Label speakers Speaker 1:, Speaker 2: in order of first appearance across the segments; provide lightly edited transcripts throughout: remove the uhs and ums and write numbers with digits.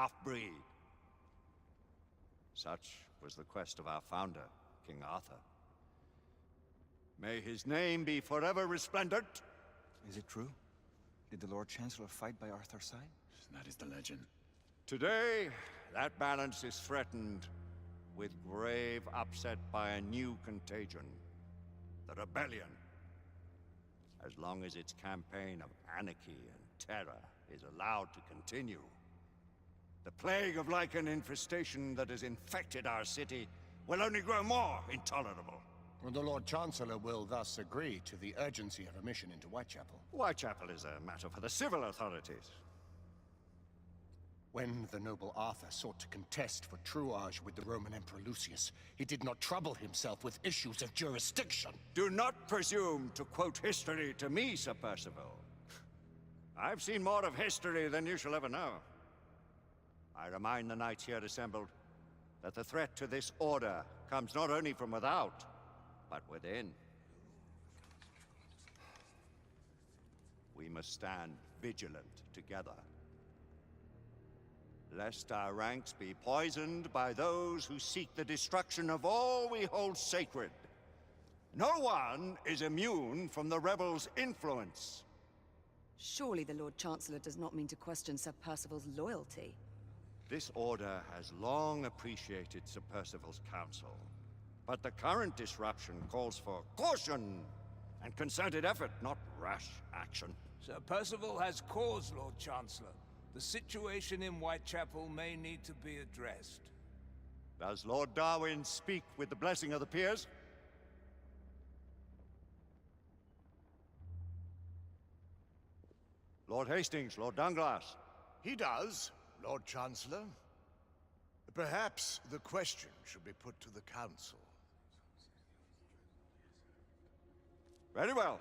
Speaker 1: half-breed. Such was the quest of our founder, King Arthur. May his name be forever resplendent.
Speaker 2: Is it true? Did the Lord Chancellor fight by Arthur's side?
Speaker 3: That is the legend.
Speaker 1: Today, that balance is threatened with grave upset by a new contagion. The rebellion. As long as its campaign of anarchy and terror is allowed to continue, the plague of lichen infestation that has infected our city will only grow more intolerable.
Speaker 4: And the Lord Chancellor will thus agree to the urgency of a mission into Whitechapel.
Speaker 1: Whitechapel is a matter for the civil authorities.
Speaker 4: When the noble Arthur sought to contest for truage with the Roman Emperor Lucius, he did not trouble himself with issues of jurisdiction.
Speaker 1: Do not presume to quote history to me, Sir Percival. I've seen more of history than you shall ever know. I remind the knights here assembled that the threat to this order comes not only from without, but within. We must stand vigilant together, lest our ranks be poisoned by those who seek the destruction of all we hold sacred. No one is immune from the rebels' influence.
Speaker 5: Surely the Lord Chancellor does not mean to question Sir Percival's loyalty.
Speaker 1: This order has long appreciated Sir Percival's counsel, but the current disruption calls for caution and concerted effort, not rash action.
Speaker 6: Sir Percival has cause, Lord Chancellor. The situation in Whitechapel may need to be addressed.
Speaker 1: Does Lord Darwin speak with the blessing of the peers? Lord Hastings, Lord Dunglass.
Speaker 7: He does, Lord Chancellor. Perhaps the question should be put to the Council.
Speaker 1: Very well.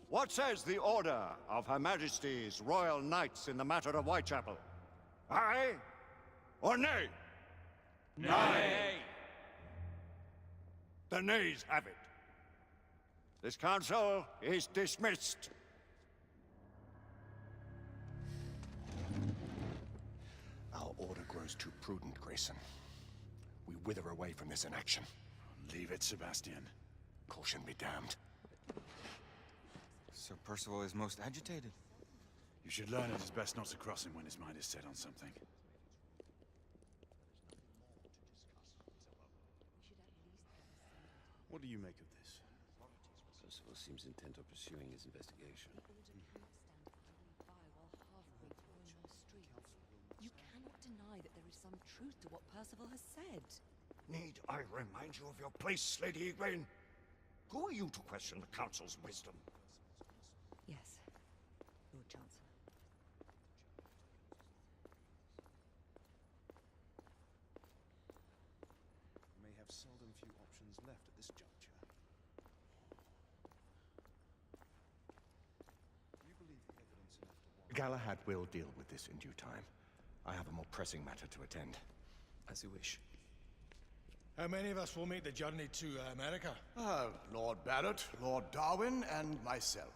Speaker 1: What says the Order of Her Majesty's Royal Knights in the matter of Whitechapel? Aye or nay?
Speaker 6: Nay!
Speaker 1: The nays have it. This council is dismissed.
Speaker 4: Our order grows too prudent, Grayson. We wither away from this inaction.
Speaker 3: Leave it, Sebastian.
Speaker 4: Caution be damned.
Speaker 2: Sir Percival is most agitated.
Speaker 3: You should learn it is best not to cross him when his mind is set on something. What do you make of this?
Speaker 8: Percival seems intent on pursuing his investigation.
Speaker 5: You cannot deny that there is some truth to what Percival has said.
Speaker 1: Need I remind you of your place, Lady Egwene? Who are you to question the Council's wisdom?
Speaker 5: Yes, Lord Chancellor.
Speaker 9: We may have seldom few options left at this juncture. Do you believe the evidence enough to warrant...
Speaker 4: Galahad will deal with this in due time. I have a more pressing matter to attend.
Speaker 2: As you wish.
Speaker 10: How many of us will make the journey to America?
Speaker 7: Lord Barrett, Lord Darwin, and myself.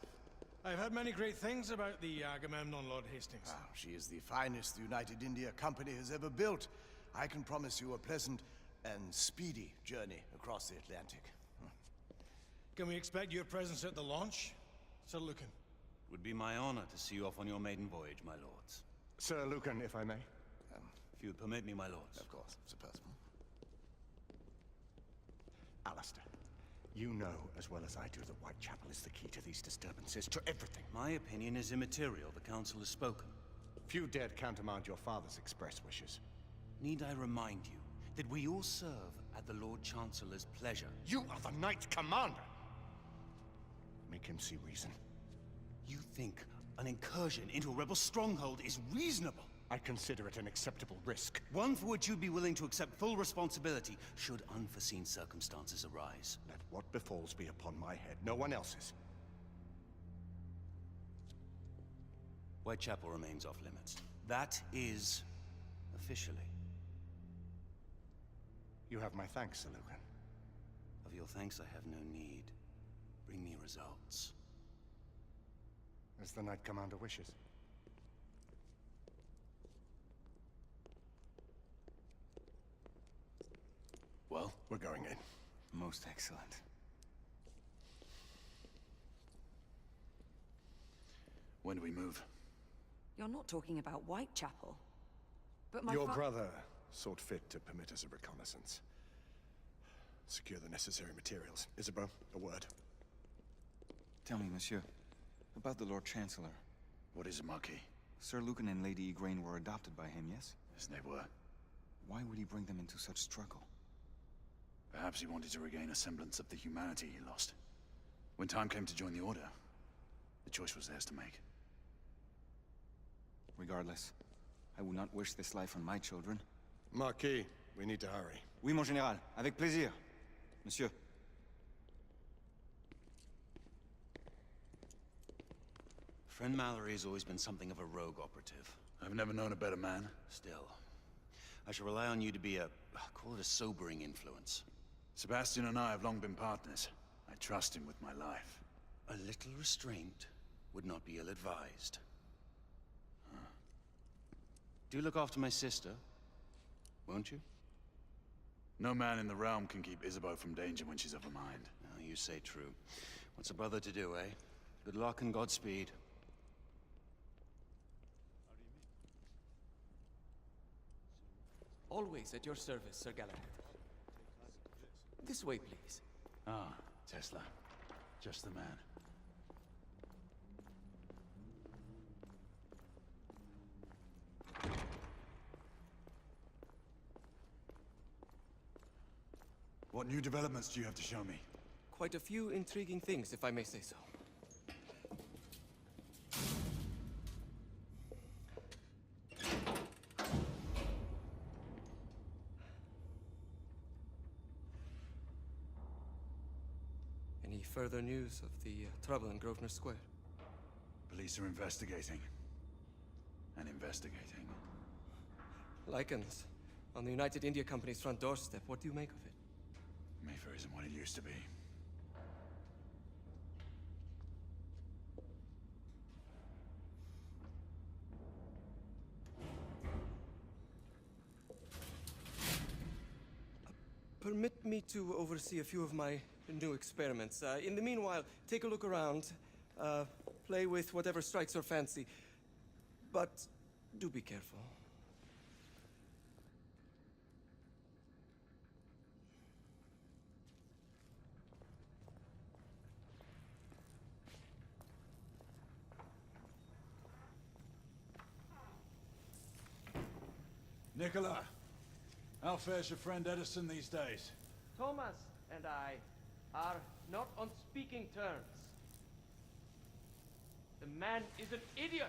Speaker 10: I've heard many great things about the Agamemnon, Lord Hastings.
Speaker 7: She is the finest the United India Company has ever built. I can promise you a pleasant and speedy journey across the Atlantic.
Speaker 10: Can we expect your presence at the launch, Sir Lucan?
Speaker 8: It would be my honor to see you off on your maiden voyage, my lords.
Speaker 4: Sir Lucan, if I may.
Speaker 8: If you would permit me, my lords.
Speaker 7: Of course, Sir Percival.
Speaker 4: Alistair, you know as well as I do that Whitechapel is the key to these disturbances, to everything.
Speaker 8: My opinion is immaterial. The council has spoken.
Speaker 4: Few dared countermand your father's express wishes.
Speaker 8: Need I remind you that we all serve at the Lord Chancellor's pleasure?
Speaker 4: You are the Knight Commander! Make him see reason.
Speaker 8: You think an incursion into a rebel stronghold is reasonable?
Speaker 4: I consider it an acceptable risk.
Speaker 8: One for which you'd be willing to accept full responsibility should unforeseen circumstances arise.
Speaker 4: Let what befalls be upon my head, no one else's.
Speaker 8: Whitechapel remains off limits. That is officially.
Speaker 4: You have my thanks, Sir Lucan.
Speaker 8: Of your thanks I have no need. Bring me results.
Speaker 4: As the Knight Commander wishes.
Speaker 7: We're going in.
Speaker 2: Most excellent.
Speaker 3: When do we move?
Speaker 5: You're not talking about Whitechapel. But my
Speaker 7: Your brother thought fit to permit us a reconnaissance. Secure the necessary materials. Isabeau, a word.
Speaker 2: Tell me, monsieur, about the Lord Chancellor.
Speaker 3: What is it, Marquis?
Speaker 2: Sir Lucan and Lady Igraine were adopted by him, yes?
Speaker 3: Yes, they were.
Speaker 2: Why would he bring them into such struggle?
Speaker 3: Perhaps he wanted to regain a semblance of the humanity he lost. When time came to join the Order, the choice was theirs to make.
Speaker 2: Regardless, I would not wish this life on my children.
Speaker 7: Marquis, we need to hurry.
Speaker 2: Oui, mon général. Avec plaisir. Monsieur.
Speaker 8: Friend Mallory has always been something of a rogue operative.
Speaker 3: I've never known a better man.
Speaker 8: Still, I shall rely on you to be call it a sobering influence.
Speaker 3: Sebastian and I have long been partners. I trust him with my life.
Speaker 8: A little restraint would not be ill-advised. Do look after my sister, won't you?
Speaker 3: No man in the realm can keep Isabeau from danger when she's of a mind.
Speaker 8: Oh, you say true. What's a brother to do, eh? Good luck and Godspeed.
Speaker 11: Always at your service, Sir Galahad. This way, please.
Speaker 3: Ah, Tesla. Just the man. What new developments do you have to show me?
Speaker 11: Quite a few intriguing things, if I may say so. Any further news of the trouble in Grosvenor Square?
Speaker 3: Police are investigating. And investigating.
Speaker 11: Lycans, on the United India Company's front doorstep. What do you make of it?
Speaker 3: Mayfair isn't what it used to be.
Speaker 11: Permit me to oversee a few of my new experiments. In the meanwhile, take a look around. Play with whatever strikes your fancy. But do be careful.
Speaker 3: Nicola, how fares your friend Edison these days?
Speaker 11: Thomas and I are not on speaking terms. The man is an idiot!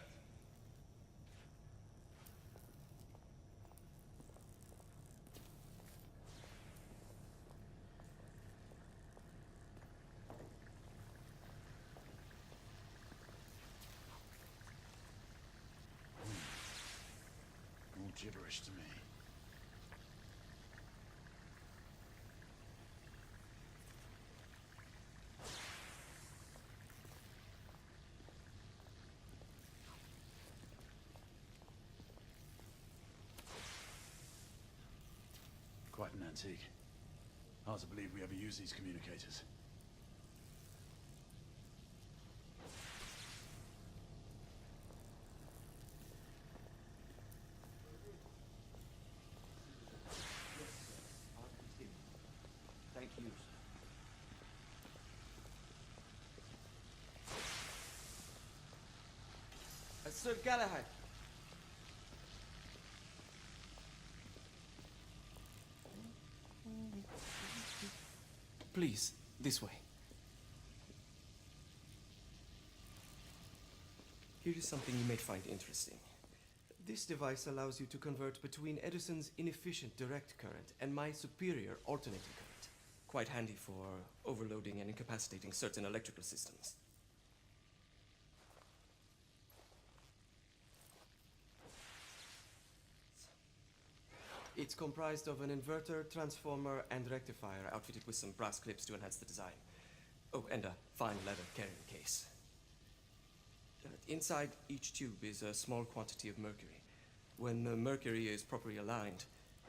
Speaker 3: All gibberish to me. Quite an antique. Hard to believe we ever use these communicators.
Speaker 11: Thank you, sir. Sir Galahad. Please, this way. Here is something you may find interesting. This device allows you to convert between Edison's inefficient direct current and my superior alternating current. Quite handy for overloading and incapacitating certain electrical systems. It's comprised of an inverter, transformer, and rectifier outfitted with some brass clips to enhance the design. Oh, and a fine leather carrying case. Inside each tube is a small quantity of mercury. When the mercury is properly aligned,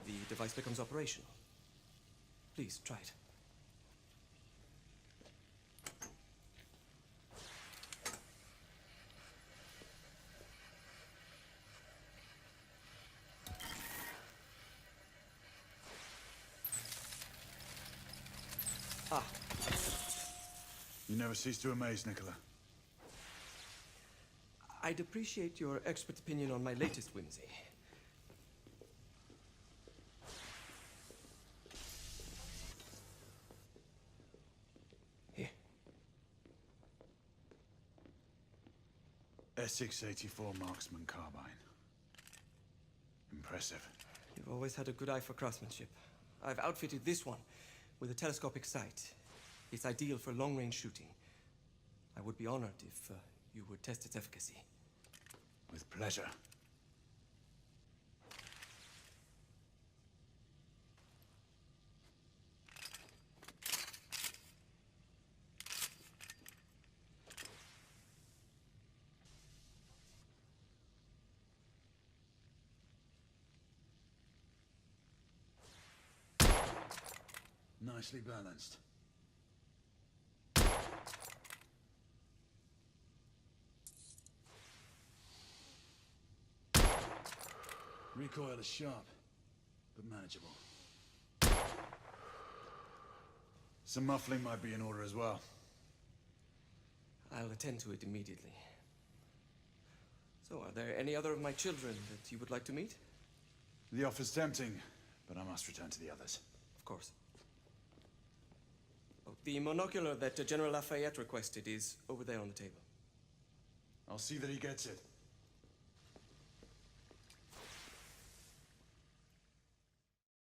Speaker 11: the device becomes operational. Please, try it. Ah.
Speaker 3: You never cease to amaze, Nicola.
Speaker 11: I'd appreciate your expert opinion on my latest whimsy. Here.
Speaker 3: Essex 84 Marksman Carbine. Impressive.
Speaker 11: You've always had a good eye for craftsmanship. I've outfitted this one with a telescopic sight. It's ideal for long-range shooting. I would be honored if you would test its efficacy.
Speaker 3: With pleasure. Nicely balanced. Recoil is sharp, but manageable. Some muffling might be in order as well.
Speaker 11: I'll attend to it immediately. So, are there any other of my children that you would like to meet?
Speaker 3: The offer's tempting, but I must return to the others.
Speaker 11: Of course. Oh, the monocular that General Lafayette requested is over there on the table.
Speaker 3: I'll see that he gets it.